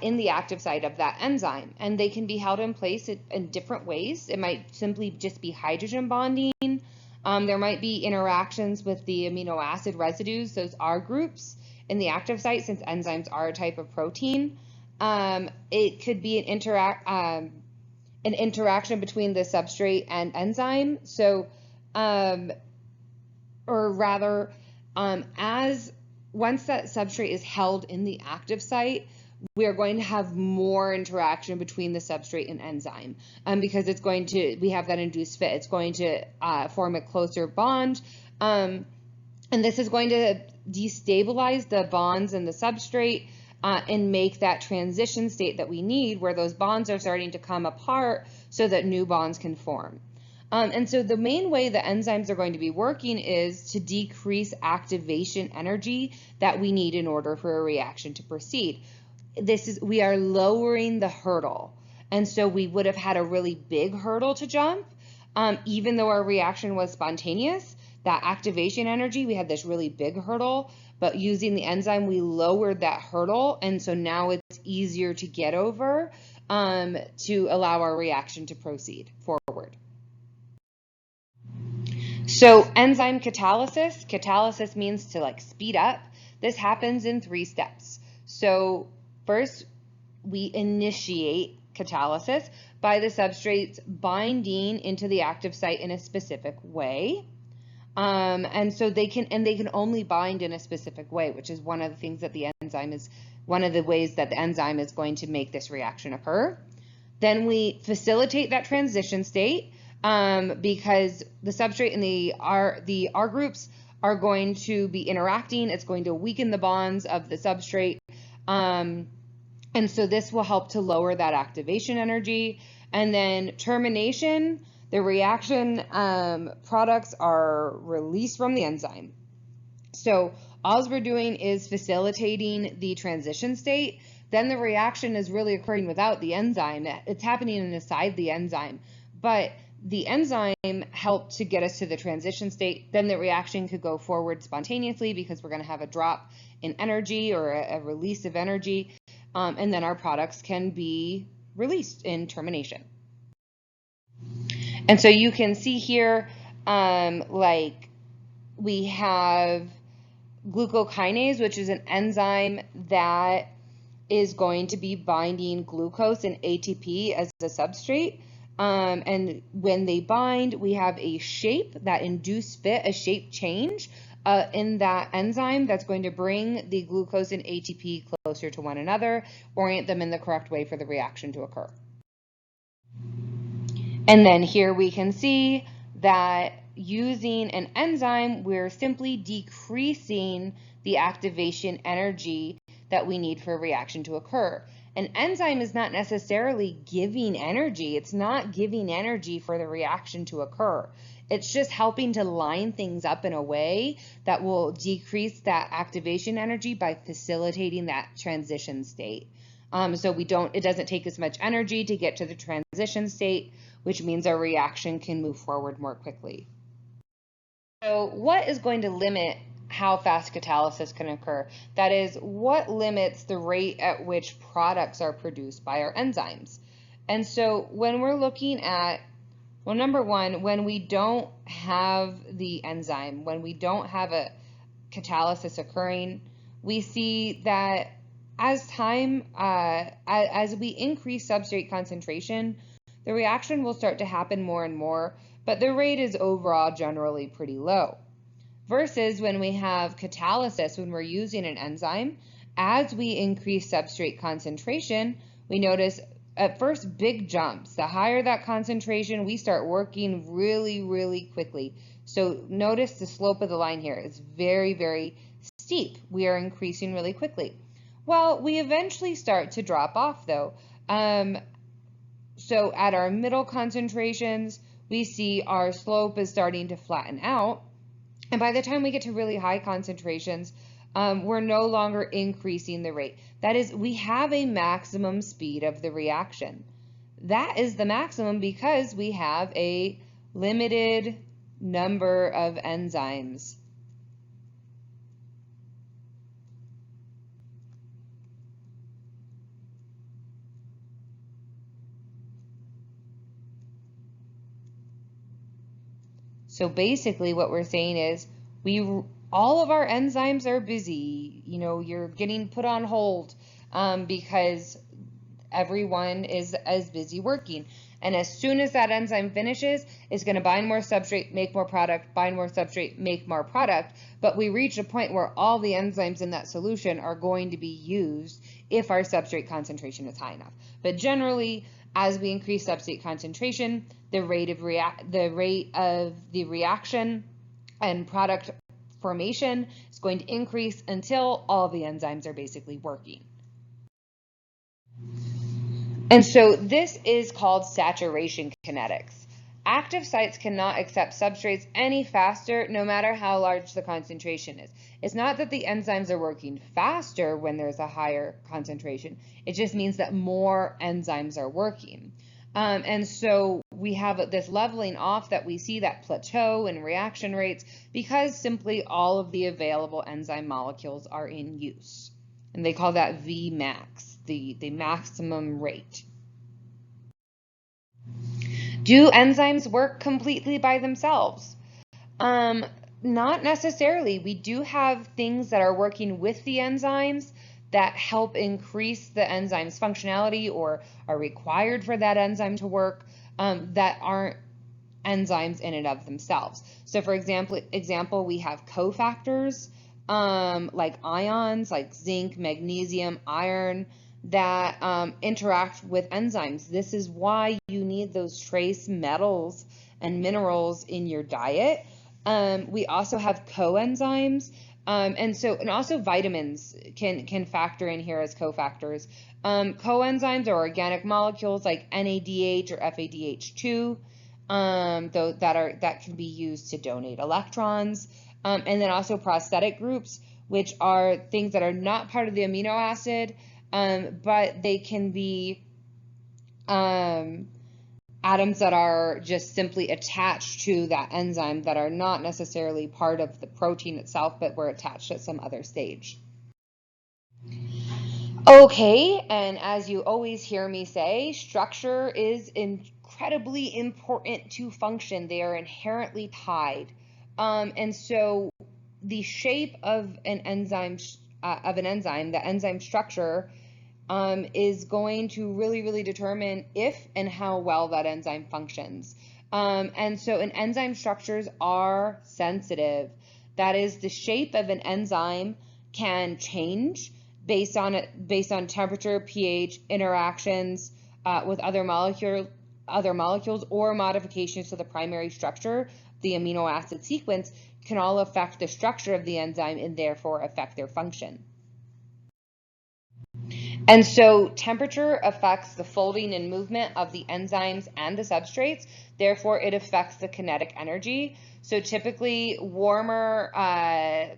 in the active site of that enzyme. And they can be held in place in different ways. It might simply just be hydrogen bonding. There might be interactions with the amino acid residues, those R groups, in the active site, since enzymes are a type of protein. It could be an interaction between the substrate and enzyme. So, or rather, once that substrate is held in the active site, we're going to have more interaction between the substrate and enzyme, because we have that induced fit. It's going to form a closer bond, and this is going to destabilize the bonds in the substrate and make that transition state that we need, where those bonds are starting to come apart so that new bonds can form. And so the main way the enzymes are going to be working is to decrease activation energy that we need in order for a reaction to proceed. We are lowering the hurdle. And so we would have had a really big hurdle to jump, even though our reaction was spontaneous. That activation energy, we had this really big hurdle, but using the enzyme, we lowered that hurdle. And so now it's easier to get over to allow our reaction to proceed forward. So enzyme catalysis. Catalysis means to speed up. This happens in 3 steps. So first, we initiate catalysis by the substrates binding into the active site in a specific way. And so they can only bind in a specific way, which is one of the things that the enzyme is, one of the ways that the enzyme is going to make this reaction occur. Then we facilitate that transition state because the substrate and the R groups are going to be interacting. It's going to weaken the bonds of the substrate. And so this will help to lower that activation energy. And then termination, the reaction products are released from the enzyme. So all we're doing is facilitating the transition state. Then the reaction is really occurring without the enzyme. It's happening inside the enzyme. But the enzyme helped to get us to the transition state. Then the reaction could go forward spontaneously because we're going to have a drop in energy or a release of energy. And then our products can be released in termination. And so you can see here, like we have glucokinase, which is an enzyme that is going to be binding glucose and ATP as a substrate. And when they bind, we have a shape that induce fit, a shape change in that enzyme that's going to bring the glucose and ATP closer to one another, orient them in the correct way for the reaction to occur. And then here we can see that using an enzyme, we're simply decreasing the activation energy that we need for a reaction to occur. An enzyme is not necessarily giving energy. It's not giving energy for the reaction to occur. It's just helping to line things up in a way that will decrease that activation energy by facilitating that transition state. So it doesn't take as much energy to get to the transition state, which means our reaction can move forward more quickly. So what is going to limit how fast catalysis can occur? That is, what limits the rate at which products are produced by our enzymes? And so when we're looking at, well, number one, when we don't have the enzyme, when we don't have a catalysis occurring, we see that as we increase substrate concentration, the reaction will start to happen more and more, but the rate is overall generally pretty low. Versus when we have catalysis, when we're using an enzyme, as we increase substrate concentration, we notice at first big jumps. The higher that concentration, we start working really, really quickly. So notice the slope of the line here is very, very steep. We are increasing really quickly. Well, we eventually start to drop off though. So at our middle concentrations, we see our slope is starting to flatten out. And by the time we get to really high concentrations, we're no longer increasing the rate. That is, we have a maximum speed of the reaction. That is the maximum because we have a limited number of enzymes. So basically what we're saying is all of our enzymes are busy. You know, you're getting put on hold because everyone is busy working. And as soon as that enzyme finishes, it's going to bind more substrate, make more product, bind more substrate, make more product. But we reach a point where all the enzymes in that solution are going to be used if our substrate concentration is high enough. But generally, as we increase substrate concentration, the rate of the reaction and product formation is going to increase until all the enzymes are basically working. And so this is called saturation kinetics. Active sites cannot accept substrates any faster, no matter how large the concentration is. It's not that the enzymes are working faster when there's a higher concentration. It just means that more enzymes are working. And so we have this leveling off that we see, that plateau in reaction rates, because simply all of the available enzyme molecules are in use. And they call that Vmax, the maximum rate. Do enzymes work completely by themselves? Not necessarily. We do have things that are working with the enzymes that help increase the enzyme's functionality or are required for that enzyme to work, that aren't enzymes in and of themselves. So for example, we have cofactors like ions, like zinc, magnesium, iron, that interact with enzymes. This is why you need those trace metals and minerals in your diet. We also have coenzymes, and also vitamins can factor in here as cofactors. Coenzymes are organic molecules like NADH or FADH2, that can be used to donate electrons. And then also prosthetic groups, which are things that are not part of the amino acid, but they can be atoms that are just simply attached to that enzyme that are not necessarily part of the protein itself, but were attached at some other stage. Okay, and as you always hear me say, structure is incredibly important to function. They are inherently tied. And so the shape of an enzyme, the enzyme structure, is going to really determine if and how well that enzyme functions. And enzyme structures are sensitive. That is, the shape of an enzyme can change based on temperature, pH, interactions with other molecules, or modifications to the primary structure, the amino acid sequence, can all affect the structure of the enzyme and therefore affect their function. And so temperature affects the folding and movement of the enzymes and the substrates. Therefore, it affects the kinetic energy. So typically, warmer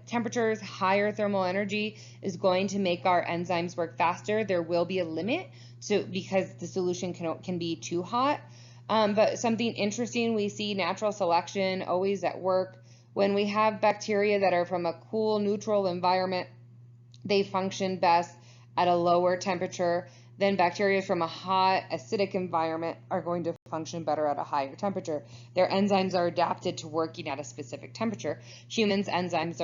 temperatures, higher thermal energy is going to make our enzymes work faster. There will be a limit because the solution can be too hot. But something interesting, we see natural selection always at work. When we have bacteria that are from a cool, neutral environment, they function best at a lower temperature. Then bacteria from a hot, acidic environment are going to function better at a higher temperature. Their enzymes are adapted to working at a specific temperature. Humans' enzymes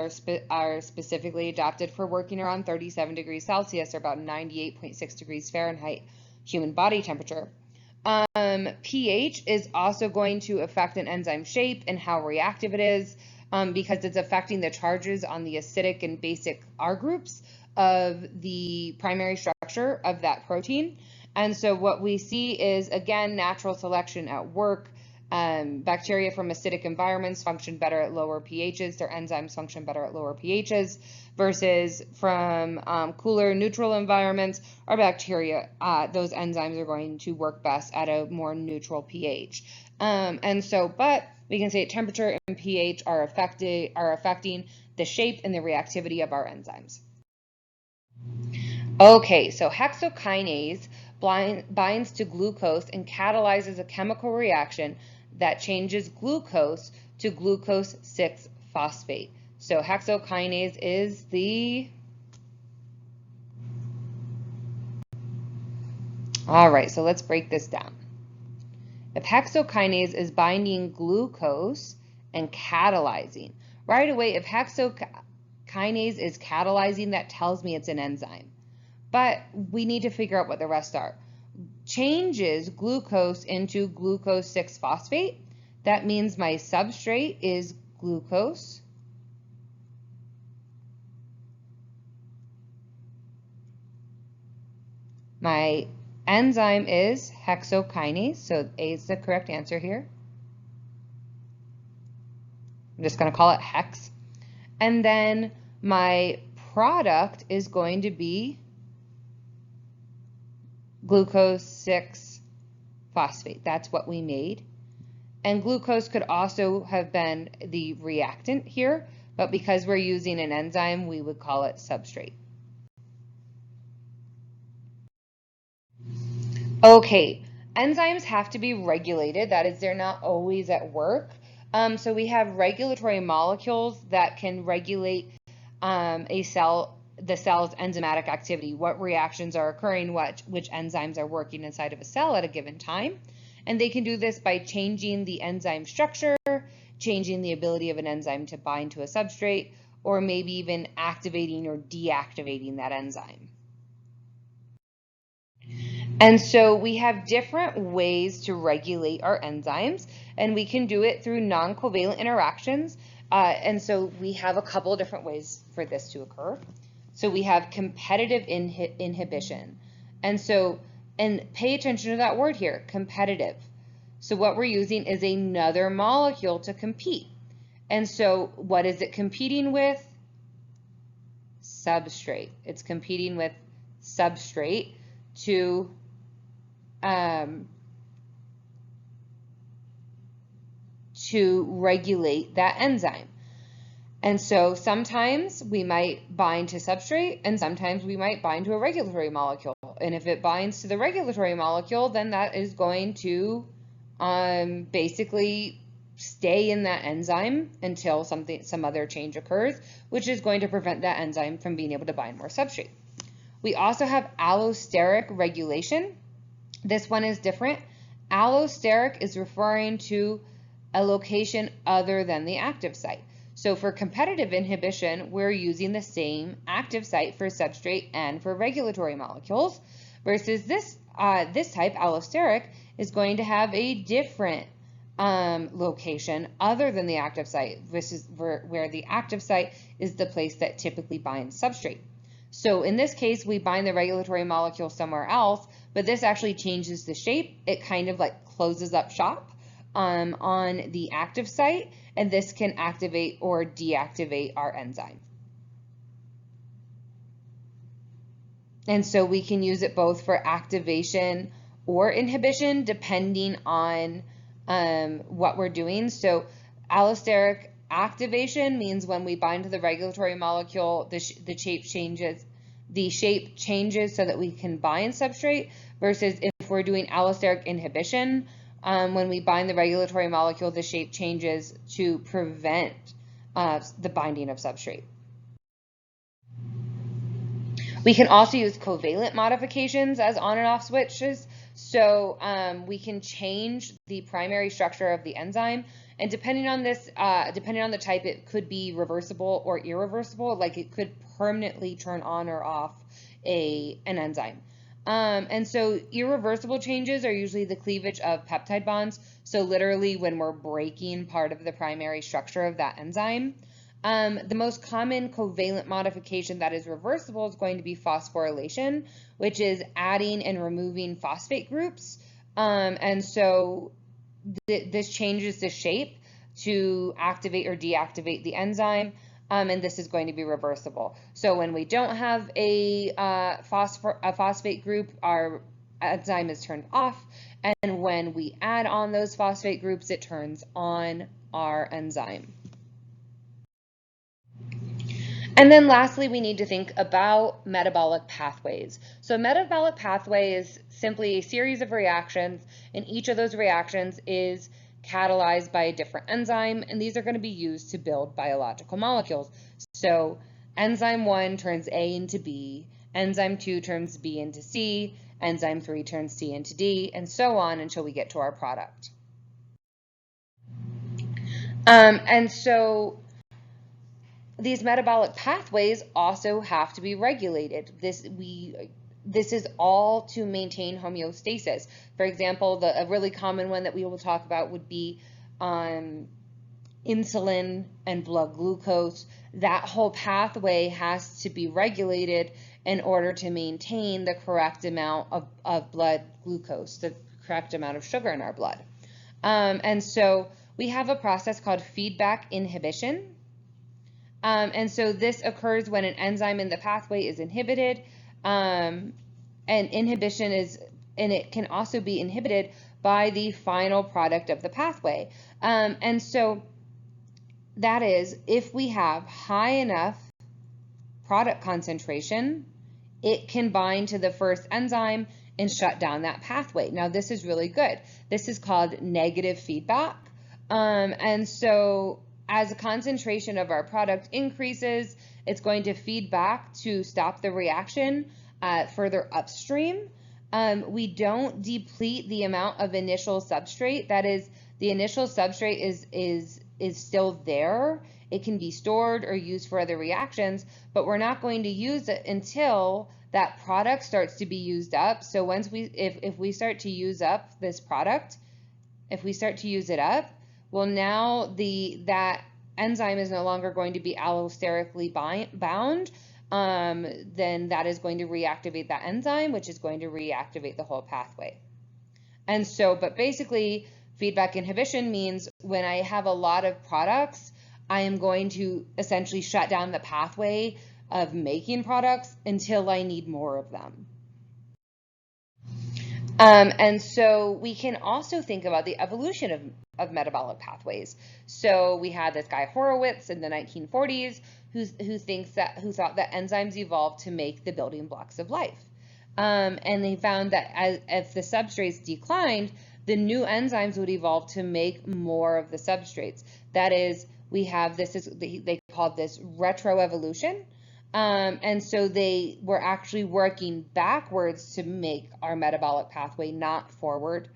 are specifically adapted for working around 37 degrees Celsius, or about 98.6 degrees Fahrenheit, human body temperature. pH is also going to affect an enzyme shape and how reactive it is, because it's affecting the charges on the acidic and basic R groups of the primary structure of that protein. And so what we see is, again, natural selection at work. Bacteria from acidic environments function better at lower pHs. Their enzymes function better at lower pHs versus from cooler, neutral environments. Our bacteria, those enzymes are going to work best at a more neutral pH. But we can say temperature and pH are affecting the shape and the reactivity of our enzymes. Okay, so hexokinase binds to glucose and catalyzes a chemical reaction that changes glucose to glucose 6-phosphate. So hexokinase is all right, so let's break this down. If hexokinase is binding glucose and catalyzing, right away, if hexokinase is catalyzing, that tells me it's an enzyme. But we need to figure out what the rest are. Changes glucose into glucose 6-phosphate. That means my substrate is glucose. My enzyme is hexokinase, so A is the correct answer here. I'm just going to call it hex. And then my product is going to be glucose 6-phosphate. That's what we made. And glucose could also have been the reactant here, but because we're using an enzyme, we would call it substrate. Okay, enzymes have to be regulated. That is, they're not always at work. So we have regulatory molecules that can regulate the cell's enzymatic activity, what reactions are occurring, which enzymes are working inside of a cell at a given time. And they can do this by changing the enzyme structure, changing the ability of an enzyme to bind to a substrate, or maybe even activating or deactivating that enzyme. And so we have different ways to regulate our enzymes, and we can do it through non-covalent interactions. And so we have a couple of different ways for this to occur. So we have competitive inhibition. And so, and pay attention to that word here, competitive. So what we're using is another molecule to compete. And so what is it competing with? Substrate. It's competing with substrate to regulate that enzyme. And so sometimes we might bind to substrate, and sometimes we might bind to a regulatory molecule. And if it binds to the regulatory molecule, then that is going to basically stay in that enzyme until some other change occurs, which is going to prevent that enzyme from being able to bind more substrate. We also have allosteric regulation. This one is different. Allosteric is referring to a location other than the active site. So for competitive inhibition, we're using the same active site for substrate and for regulatory molecules, versus this type, allosteric, is going to have a different location other than the active site, where the active site is the place that typically binds substrate. So in this case, we bind the regulatory molecule somewhere else, but this actually changes the shape. It kind of like closes up shop on the active site, and this can activate or deactivate our enzyme. And so we can use it both for activation or inhibition depending on what we're doing. So allosteric activation means when we bind to the regulatory molecule, the shape changes. The shape changes so that we can bind substrate, versus if we're doing allosteric inhibition, when we bind the regulatory molecule, the shape changes to prevent the binding of substrate. We can also use covalent modifications as on and off switches. So we can change the primary structure of the enzyme, and depending on this, depending on the type, it could be reversible or irreversible. Like it could permanently turn on or off an enzyme. And so irreversible changes are usually the cleavage of peptide bonds. So literally when we're breaking part of the primary structure of that enzyme. The most common covalent modification that is reversible is going to be phosphorylation, which is adding and removing phosphate groups. And so this changes the shape to activate or deactivate the enzyme, and this is going to be reversible. So when we don't have a phosphate group, our enzyme is turned off, and when we add on those phosphate groups, it turns on our enzyme. And then lastly, we need to think about metabolic pathways. So metabolic pathway is simply a series of reactions, and each of those reactions is catalyzed by a different enzyme, and these are going to be used to build biological molecules. So enzyme 1 turns A into B, enzyme 2 turns B into C, enzyme 3 turns C into D, and so on until we get to our product. And so these metabolic pathways also have to be regulated. This is all to maintain homeostasis. For example, a really common one that we will talk about would be insulin and blood glucose. That whole pathway has to be regulated in order to maintain the correct amount of blood glucose, the correct amount of sugar in our blood. And so we have a process called feedback inhibition. And so this occurs when an enzyme in the pathway is inhibited, and inhibition and it can also be inhibited by the final product of the pathway. And so that is, if we have high enough product concentration, it can bind to the first enzyme and shut down that pathway. Now this is really good. This is called negative feedback. And so as the concentration of our product increases, it's going to feed back to stop the reaction further upstream. We don't deplete the amount of initial substrate. That is, the initial substrate is still there. It can be stored or used for other reactions, but we're not going to use it until that product starts to be used up. So once if we start to use up this product, if we start to use it up, well, now that enzyme is no longer going to be allosterically bound. Then that is going to reactivate that enzyme, which is going to reactivate the whole pathway. And so, but basically, feedback inhibition means when I have a lot of products, I am going to essentially shut down the pathway of making products until I need more of them. And so we can also think about the evolution of metabolic pathways. So we had this guy Horowitz in the 1940s who thought that enzymes evolved to make the building blocks of life. And they found that if the substrates declined, the new enzymes would evolve to make more of the substrates. That is, we have this, they called this retroevolution. And so they were actually working backwards to make our metabolic pathway, not forward.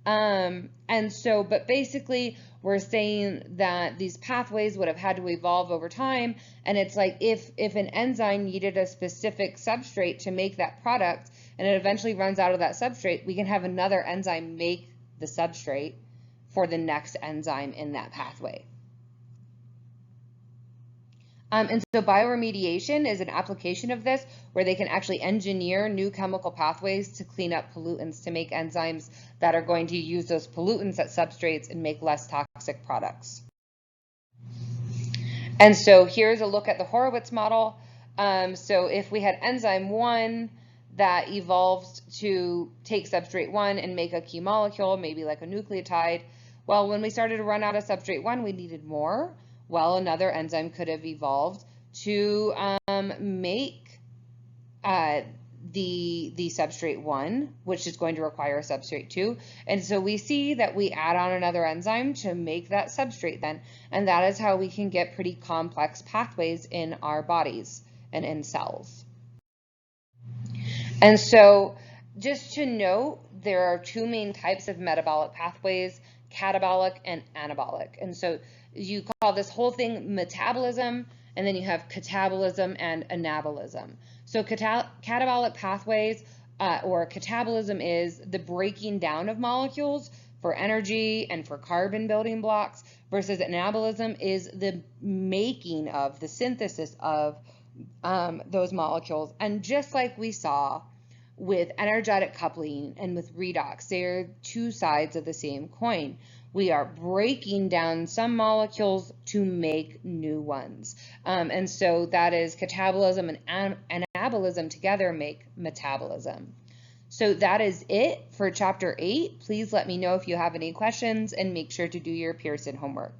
And so, but basically we're saying that these pathways would have had to evolve over time. And it's like if an enzyme needed a specific substrate to make that product and it eventually runs out of that substrate, we can have another enzyme make the substrate for the next enzyme in that pathway. And so bioremediation is an application of this where they can actually engineer new chemical pathways to clean up pollutants to make enzymes that are going to use those pollutants as substrates and make less toxic products. And so here's a look at the Horowitz model. So if we had enzyme 1 that evolved to take substrate 1 and make a key molecule, maybe like a nucleotide, well, when we started to run out of substrate 1, we needed more. Well, another enzyme could have evolved to make the substrate 1, which is going to require a substrate 2. And so we see that we add on another enzyme to make that substrate then. And that is how we can get pretty complex pathways in our bodies and in cells. And so just to note, there are two main types of metabolic pathways, catabolic and anabolic. And so you call this whole thing metabolism, and then you have catabolism and anabolism. So catabolic pathways or catabolism is the breaking down of molecules for energy and for carbon building blocks, versus anabolism is the making of, the synthesis of those molecules. And just like we saw with energetic coupling and with redox, they're two sides of the same coin. We are breaking down some molecules to make new ones. And so that is catabolism and anabolism together make metabolism. So that is it for chapter 8. Please let me know if you have any questions and make sure to do your Pearson homework.